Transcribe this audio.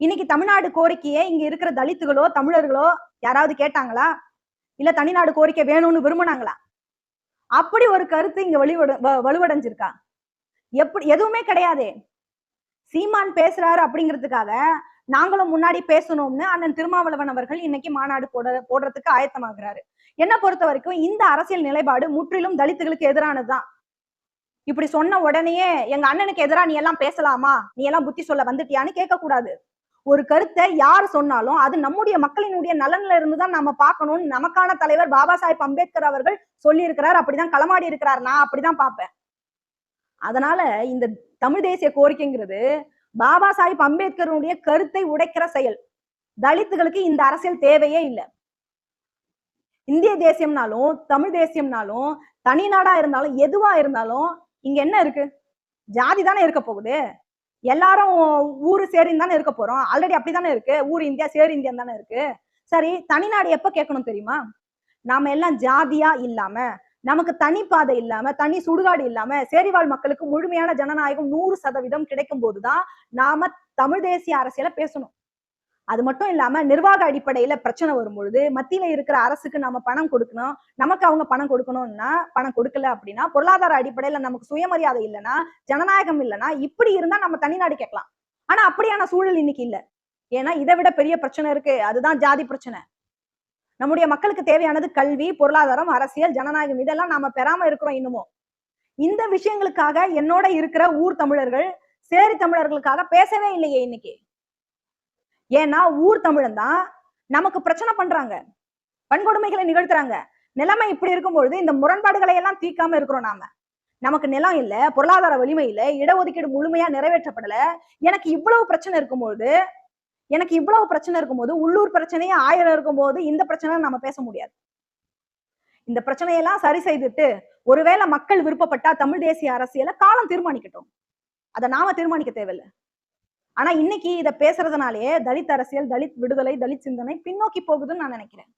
இன்னைக்கு தமிழ்நாடு கோரிக்கையை இங்க இருக்கிற தலித்துகளோ தமிழர்களோ யாராவது கேட்டாங்களா? இல்ல தனிநாடு கோரிக்கை வேணும்னு விரும்பினாங்களா? அப்படி ஒரு கருத்து இங்க வலுவடைஞ்சிருக்கா? எப்படி எதுவுமே கிடையாதே. சீமான் பேசுறாரு அப்படிங்கிறதுக்காக நாங்களும் முன்னாடி பேசணும்னு அண்ணன் திருமாவளவன் அவர்கள் இன்னைக்கு மாநாடு போடுறதுக்கு ஆயத்தமாகிறாரு. என்ன பொறுத்த வரைக்கும் இந்த அரசியல் நிலைப்பாடு முற்றிலும் தலித்துகளுக்கு எதிரானதுதான். இப்படி சொன்ன உடனேயே எங்க அண்ணனுக்கு எதிரா நீ எல்லாம் பேசலாமா, நீ எல்லாம் புத்தி சொல்ல வந்துட்டியான்னு கேட்க கூடாது. ஒரு கருத்தை யார் சொன்னாலும் அது நம்முடைய மக்களினுடைய நலன்ல இருந்துதான் நாம பார்க்கணும்னு நமக்கான தலைவர் பாபா சாஹிப் அம்பேத்கர் அவர்கள் சொல்லி இருக்கிறார். அப்படிதான் களமாடி இருக்கிறார். நான் அப்படிதான் பார்ப்பேன். அதனால இந்த தமிழ் தேசிய கோரிக்கைங்கிறது பாபா சாஹிப் அம்பேத்கருடைய கருத்தை உடைக்கிற செயல். தலித்துகளுக்கு இந்த அரசியல் தேவையே இல்லை. இந்திய தேசியம்னாலும் தமிழ் தேசியம்னாலும் தனி நாடா இருந்தாலும் எதுவா இருந்தாலும் இங்க என்ன இருக்கு? ஜாதி தானே இருக்க போகுது. எல்லாரும் ஊரு சேரின்னு தானே இருக்க போறோம். ஆல்ரெடி அப்படித்தானே இருக்கு. ஊர் இந்தியா சேரி இந்தியா தானே இருக்கு. சரி, தனிநாடு எப்ப கேட்கணும் தெரியுமா? நாம எல்லாம் ஜாதியா இல்லாம, நமக்கு தனி பாதை இல்லாம, தனி சுடுகாடு இல்லாம, சேரிவாழ் மக்களுக்கு முழுமையான ஜனநாயகம் 100% கிடைக்கும் போதுதான் நாம தமிழ் தேசிய அரசியல பேசணும். அது மட்டும் இல்லாம நிர்வாக அடிப்படையில பிரச்சனை வரும்பொழுது மத்தியில இருக்கிற அரசுக்கு நம்ம பணம் கொடுக்கணும், நமக்கு அவங்க பணம் கொடுக்கணும்னா பணம் கொடுக்கல அப்படின்னா, பொருளாதார அடிப்படையில நமக்கு சுயமரியாதை இல்லைன்னா, ஜனநாயகம் இல்லைன்னா, இப்படி இருந்தா நம்ம தனிநாடு கேட்கலாம். ஆனா அப்படியான சூழல் இன்னைக்கு இல்ல. ஏன்னா இதை விட பெரிய பிரச்சனை இருக்கு. அதுதான் ஜாதி பிரச்சனை. நம்முடைய மக்களுக்கு தேவையானது கல்வி, பொருளாதாரம், அரசியல், ஜனநாயகம் இதெல்லாம் நாம பெறாம இருக்கிறோம் இன்னமும். இந்த விஷயங்களுக்காக என்னோட இருக்கிற ஊர் தமிழர்கள் சேரி தமிழர்களுக்காக பேசவே இல்லையே இன்னைக்கு. ஏன்னா ஊர் தமிழன் தான் நமக்கு பிரச்சனை பண்றாங்க, வன்கொடுமைகளை நிகழ்த்துறாங்க. நிலைமை இப்படி இருக்கும்பொழுது இந்த முரண்பாடுகளை எல்லாம் தீர்க்காம இருக்கிறோம் நாம. நமக்கு நிலம் இல்ல, பொருளாதார வலிமை இல்ல, இடஒதுக்கீடு முழுமையா நிறைவேற்றப்படல. எனக்கு இவ்வளவு பிரச்சனை இருக்கும்போது உள்ளூர் பிரச்சனையே 1000 இருக்கும்போது இந்த பிரச்சனை நம்ம பேச முடியாது. இந்த பிரச்சனையெல்லாம் சரி செய்துட்டு ஒருவேளை மக்கள் விருப்பப்பட்டா தமிழ் தேசிய அரசியல காலம் தீர்மானிக்கட்டும். அதை நாம தீர்மானிக்க தேவையில்லை. ஆனா இன்னைக்கு இதை பேசுறதுனாலே தலித் அரசியல், தலித் விடுதலை, தலித் சிந்தனை பின்னோக்கி போகுதுன்னு நான் நினைக்கிறேன்.